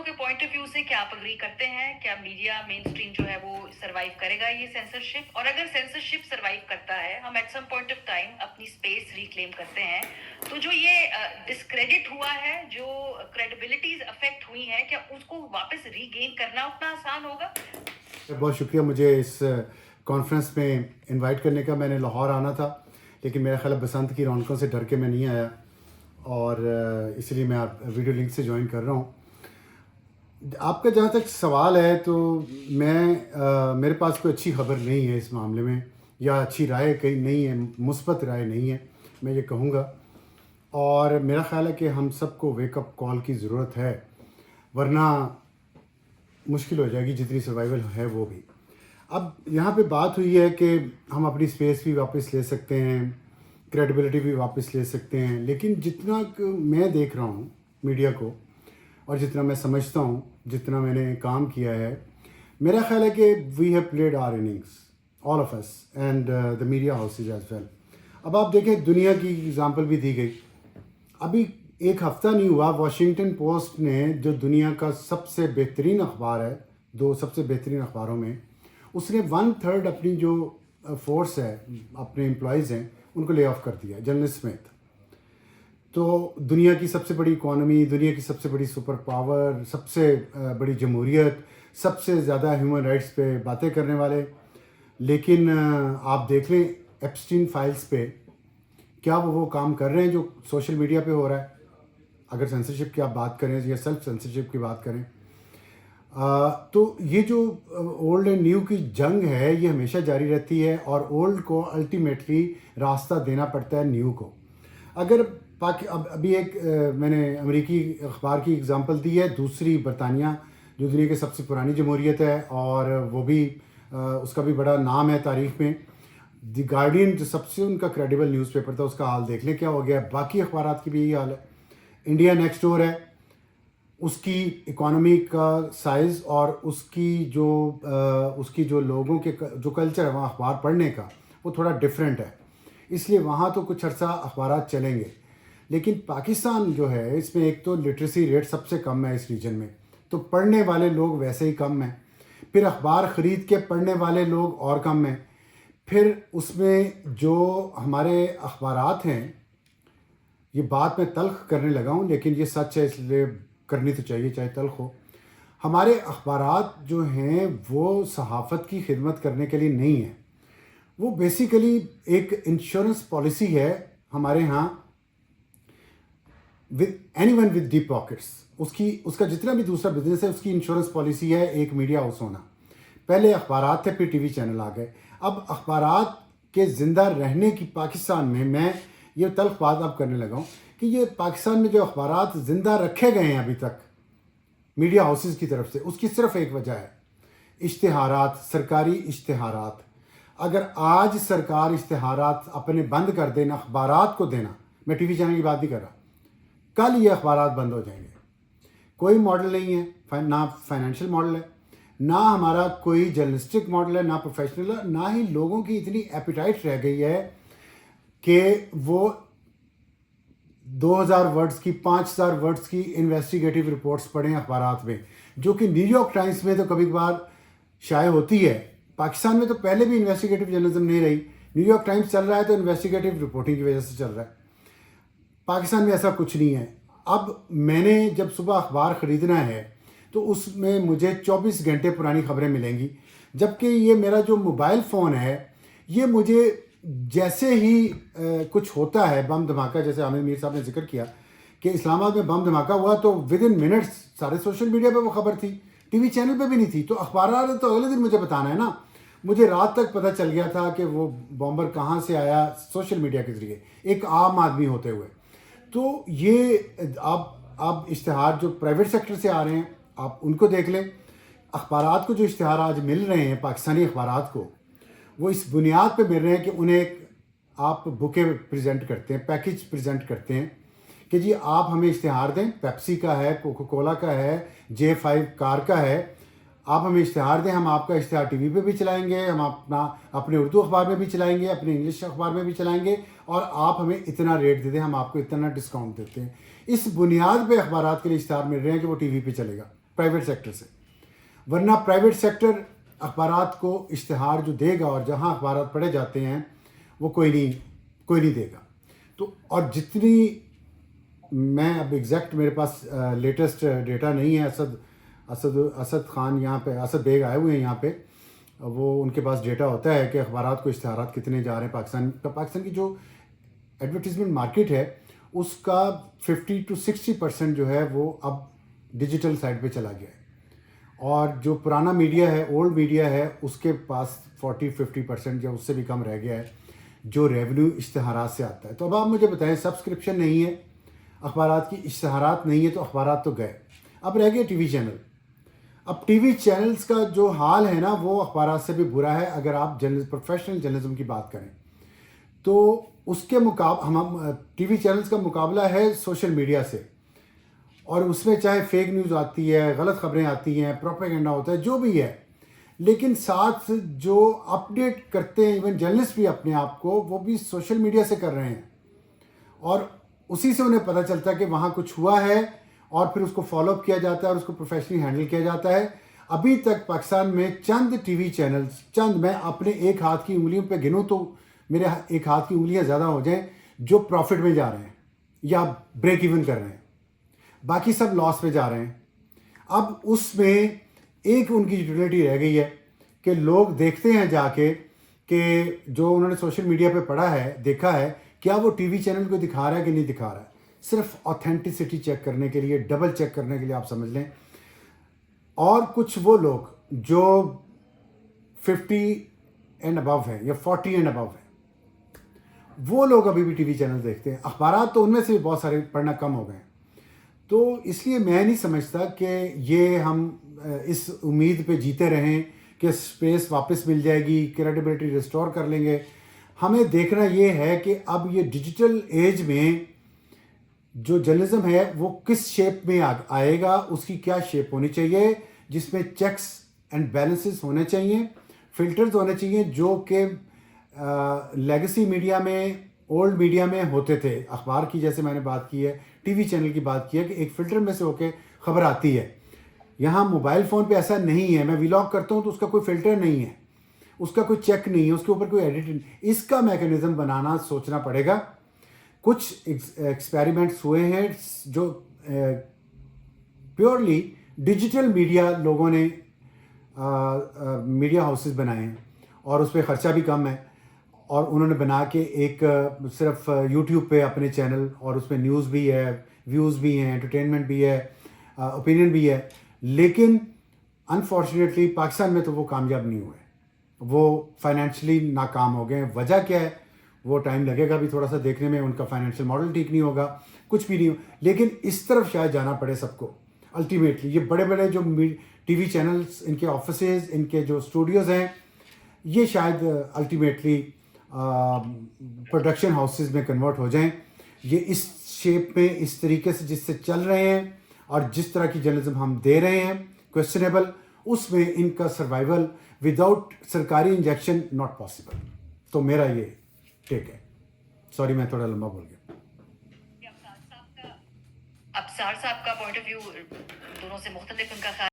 के point of view से क्या आप एग्री करते हैं? क्या मीडिया मेन स्ट्रीम जो है वो सर्वाइव करेगा ये सेंसरशिप? और अगर सेंसरशिप सर्वाइव करता है, हम at some point of time अपनी स्पेस रिक्लेम करते हैं, तो जो ये डिस्क्रेडिट हुआ है, जो क्रेडिबिलिटीज अफेक्ट हुई हैं, क्या उसको वापस रीगेन करना उतना आसान होगा? बहुत शुक्रिया मुझे इस कॉन्फ्रेंस में इनवाइट करने का। मैंने लाहौर आना था, लेकिन मेरा ख्याल बसंत की रौनकों से डर के मैं नहीं आया, और इसलिए मैं आप वीडियो लिंक से ज्वाइन कर रहा हूँ। आपका जहाँ तक सवाल है, तो मेरे पास कोई अच्छी खबर नहीं है इस मामले में, या अच्छी राय कहीं नहीं है, मुस्बत राय नहीं है, मैं ये कहूँगा। और मेरा ख्याल है कि हम सबको वेकअप कॉल की ज़रूरत है, वरना मुश्किल हो जाएगी जितनी सर्वाइवल है वो भी। अब यहाँ पे बात हुई है कि हम अपनी स्पेस भी वापस ले सकते हैं, क्रेडिबिलिटी भी वापस ले सकते हैं, लेकिन जितना मैं देख रहा हूँ मीडिया को, और जितना मैं समझता हूँ, जितना मैंने काम किया है, मेरा ख्याल है कि we have played our innings, all of us and the media houses as well. अब आप देखें, दुनिया की एग्जांपल भी दी गई। अभी एक हफ़्ता नहीं हुआ, वॉशिंगटन पोस्ट ने, जो दुनिया का सबसे बेहतरीन अखबार है, दो सबसे बेहतरीन अखबारों में, उसने 1/3 अपनी जो फोर्स है, अपने एम्प्लॉयज़ हैं, उनको ले ऑफ कर दिया, जर्नलिस्ट समेत। तो दुनिया की सबसे बड़ी इकॉनमी, दुनिया की सबसे बड़ी सुपर पावर, सबसे बड़ी जमहूरियत, सबसे ज़्यादा ह्यूमन राइट्स पे बातें करने वाले, लेकिन आप देख लें एप्स्टीन फाइल्स पे, क्या वो काम कर रहे हैं जो सोशल मीडिया पे हो रहा है? अगर सेंसरशिप की आप बात करें या सेल्फ सेंसरशिप की बात करें, तो ये जो ओल्ड एंड न्यू की जंग है, ये हमेशा जारी रहती है, और ओल्ड को अल्टीमेटली रास्ता देना पड़ता है न्यू को। अगर अभी एक मैंने अमेरिकी अखबार की एग्जांपल दी है, दूसरी बरतानिया, जो दुनिया की सबसे पुरानी जमहूरियत है, और वो भी उसका भी बड़ा नाम है तारीख में। द गार्डियन, जो सबसे उनका क्रेडिबल न्यूज़पेपर था, उसका हाल देख लें क्या हो गया। बाकी अखबारात की भी यही हाल है। इंडिया नेक्स्ट डोर है, उसकी इकोनॉमी का साइज़ और उसकी जो लोगों के जो कल्चर है वहाँ अखबार पढ़ने का, वो थोड़ा डिफरेंट है, इसलिए वहाँ तो कुछ अर्सा अखबारात चलेंगे। लेकिन पाकिस्तान जो है, इसमें एक तो लिटरेसी रेट सबसे कम है इस रीजन में, तो पढ़ने वाले लोग वैसे ही कम हैं, फिर अखबार ख़रीद के पढ़ने वाले लोग और कम हैं, फिर उसमें जो हमारे अखबारात हैं, ये बात मैं तल्ख करने लगा हूँ, लेकिन ये सच है, इसलिए करनी तो चाहिए चाहे तल्ख हो। हमारे अखबारात जो हैं वो सहाफ़त की खिदमत करने के लिए नहीं है, वो बेसिकली एक इंश्योरेंस पॉलिसी है हमारे यहाँ, with anyone with deep pockets. उसका जितना भी दूसरा बिजनेस है, उसकी इंश्योरेंस पॉलिसी है एक मीडिया हाउस होना। पहले अखबारात थे, फिर टीवी चैनल आ गए। अब अखबारात के ज़िंदा रहने की पाकिस्तान में, मैं ये तल्ख बात अब करने लगा हूँ कि ये पाकिस्तान में जो अखबारात ज़िंदा रखे गए हैं अभी तक मीडिया हाउसेस की तरफ से, उसकी सिर्फ एक वजह है, इश्तिहारात, सरकारी इश्तिहारात। अगर आज सरकार इश्तिहारात अपने बंद कर देना, अखबारात को देना, मैं टीवी चैनल की बात नहीं कर रहा, कल ये अखबारात बंद हो जाएंगे। कोई मॉडल नहीं है, ना फाइनेंशियल मॉडल है, ना हमारा कोई जर्नलिस्टिक मॉडल है, ना प्रोफेशनल है, ना ही लोगों की इतनी एपिटाइट रह गई है कि वो 2000 वर्ड्स की, 5000 वर्ड्स की इन्वेस्टिगेटिव रिपोर्ट्स पढ़ें अखबारात में, जो कि न्यूयॉर्क टाइम्स में तो कभी कभार शाये होती है। पाकिस्तान में तो पहले भी इन्वेस्टिगेटिव जर्नलिज्म नहीं रही, न्यूयॉर्क टाइम्स चल रहा है तो इन्वेस्टिगेटिव रिपोर्टिंग की वजह से चल रहा है। पाकिस्तान में ऐसा कुछ नहीं है। अब मैंने जब सुबह अखबार ख़रीदना है तो उसमें मुझे 24 घंटे पुरानी खबरें मिलेंगी, जबकि ये मेरा जो मोबाइल फ़ोन है, ये मुझे जैसे ही कुछ होता है, बम धमाका, जैसे आमिर मीर साहब ने जिक्र किया कि इस्लामाबाद में बम धमाका हुआ, तो विद इन मिनट्स सारे सोशल मीडिया पे वो खबर थी, टीवी चैनल पे भी नहीं थी। तो अखबार तो अगले दिन मुझे बताना है ना। मुझे रात तक पता चल गया था कि वो बॉम्बर कहाँ से आया, सोशल मीडिया के ज़रिए, एक आम आदमी होते हुए। तो ये आप इश्तिहार जो प्राइवेट सेक्टर से आ रहे हैं, आप उनको देख लें। अखबारात को जो इश्तिहार आज मिल रहे हैं, पाकिस्तानी अखबारात को, वो इस बुनियाद पे मिल रहे हैं कि उन्हें आप बुके प्रेजेंट करते हैं, पैकेज प्रेजेंट करते हैं कि जी आप हमें इश्तिहार दें, पेप्सी का है, कोका कोला का है, J5 कार का है, आप हमें इश्तिहार दें, हम आपका इश्तिहार टीवी पे भी चलाएंगे, हम अपने उर्दू अखबार में भी चलाएंगे, अपने इंग्लिश अखबार में भी चलाएंगे, और आप हमें इतना रेट दे दें, हम आपको इतना डिस्काउंट देते हैं। इस बुनियाद पे अखबारात के लिए इश्तिहार मिल रहे हैं कि वो टीवी पे चलेगा। پرائیویٹ سیکٹر سے. ورنہ پرائیویٹ سیکٹر اخبارات کو اشتہار جو دے گا اور جہاں اخبارات پڑھے جاتے ہیں وہ کوئی نہیں دے گا. تو اور جتنی میں اب ایگزیکٹ میرے پاس لیٹسٹ ڈیٹا نہیں ہے, اسد خان یہاں پہ, اسد بیگ آئے ہوئے ہیں یہاں پہ, وہ ان کے پاس ڈیٹا ہوتا ہے کہ اخبارات کو اشتہارات کتنے جا رہے ہیں. پاکستان کی جو ایڈورٹیزمنٹ مارکیٹ ہے اس کا 50 to 60% جو ہے وہ اب ڈیجیٹل سائڈ پہ چلا گیا ہے, اور جو پرانا میڈیا ہے, اولڈ میڈیا ہے, اس کے پاس 40-50% یا اس سے بھی کم رہ گیا ہے جو ریونیو اشتہارات سے آتا ہے. تو اب آپ مجھے بتائیں, سبسکرپشن نہیں ہے اخبارات کی, اشتہارات نہیں ہے, تو اخبارات تو گئے. اب رہ گئے ٹی وی چینل. اب ٹی وی چینلز کا جو حال ہے نا وہ اخبارات سے بھی برا ہے. اگر آپ پروفیشنل جرنلزم کی بات کریں تو اس کے ٹی وی چینلز کا مقابلہ ہے سوشل میڈیا سے, اور اس میں چاہے فیک نیوز آتی ہے, غلط خبریں آتی ہیں, پروپیگنڈا ہوتا ہے, جو بھی ہے, لیکن ساتھ جو اپ ڈیٹ کرتے ہیں ایون جرنلسٹ بھی اپنے آپ کو, وہ بھی سوشل میڈیا سے کر رہے ہیں, اور اسی سے انہیں پتہ چلتا ہے کہ وہاں کچھ ہوا ہے, اور پھر اس کو فالو اپ کیا جاتا ہے اور اس کو پروفیشنلی ہینڈل کیا جاتا ہے. ابھی تک پاکستان میں چند ٹی وی چینلز, میں اپنے ایک ہاتھ کی انگلیوں پہ گنوں تو میرے ایک ہاتھ کی انگلیاں زیادہ ہو جائیں, جو پروفٹ میں جا رہے ہیں یا بریک ایون کر رہے ہیں, باقی سب لاس پہ جا رہے ہیں. اب اس میں ایک ان کی یوٹیلٹی رہ گئی ہے کہ لوگ دیکھتے ہیں جا کے کہ جو انہوں نے سوشل میڈیا پہ پڑھا ہے, دیکھا ہے, کیا وہ ٹی وی چینل کو دکھا رہا ہے کہ نہیں دکھا رہا ہے. صرف آتھینٹسٹی چیک کرنے کے لیے, ڈبل چیک کرنے کے لیے آپ سمجھ لیں. اور کچھ وہ لوگ جو 50 اینڈ ابو ہیں یا 40 اینڈ ابو ہیں, وہ لوگ ابھی بھی ٹی وی چینل دیکھتے ہیں. اخبارات تو ان میں سے بھی بہت سارے پڑھنا کم ہو گئے ہیں. تو اس لیے میں نہیں سمجھتا کہ یہ ہم اس امید پہ جیتے رہیں کہ اسپیس واپس مل جائے گی, کریڈیبلٹی ریسٹور کر لیں گے. ہمیں دیکھنا یہ ہے کہ اب یہ ڈیجیٹل ایج میں جو جرنلزم ہے وہ کس شیپ میں آئے گا, اس کی کیا شیپ ہونی چاہیے, جس میں چیکس اینڈ بیلنسز ہونے چاہیے, فلٹرز ہونے چاہیے, جو کہ لیگسی میڈیا میں, اولڈ میڈیا میں ہوتے تھے. اخبار کی جیسے میں نے بات کی ہے, ٹی وی چینل کی بات کی ہے کہ ایک فلٹر میں سے ہو کے خبر آتی ہے. یہاں موبائل فون پہ ایسا نہیں ہے. میں ویلاگ کرتا ہوں تو اس کا کوئی فلٹر نہیں ہے, اس کا کوئی چیک نہیں ہے, اس کے اوپر کوئی ایڈٹ نہیں. اس کا میکینزم بنانا سوچنا پڑے گا. کچھ ایکسپیریمنٹس ہوئے ہیں جو پیورلی ڈیجیٹل میڈیا لوگوں نے میڈیا ہاؤسز بنائے ہیں, اور اس پہ خرچہ بھی کم ہے, اور انہوں نے بنا کے ایک صرف یوٹیوب پہ اپنے چینل, اور اس میں نیوز بھی ہے, ویوز بھی ہیں, انٹرٹینمنٹ بھی ہے, اوپینین بھی ہے. لیکن انفارچونیٹلی پاکستان میں تو وہ کامیاب نہیں ہوئے, وہ فائنینشلی ناکام ہو گئے ہیں. وجہ کیا ہے وہ ٹائم لگے گا بھی تھوڑا سا دیکھنے میں, ان کا فائنینشیل ماڈل ٹھیک نہیں ہوگا, کچھ بھی نہیں ہو. لیکن اس طرف شاید جانا پڑے سب کو الٹیمیٹلی. یہ بڑے بڑے جو ٹی وی چینلز, ان کے آفیسز, ان کے جو اسٹوڈیوز ہیں, یہ شاید الٹیمیٹلی پروڈکشن ہاؤسز میں کنورٹ ہو جائیں. یہ اس شیپ میں, اس طریقے سے جس سے چل رہے ہیں اور جس طرح کی جرنلزم ہم دے رہے ہیں کویسچنیبل, اس میں ان کا سروائیول وداؤٹ سرکاری انجیکشن ناٹ پاسبل. تو میرا یہ ٹیک ہے. سوری میں تھوڑا لمبا بول گیا. ابصار صاحب کا پوائنٹ آف ویو دونوں سے مختلف ان کا خیال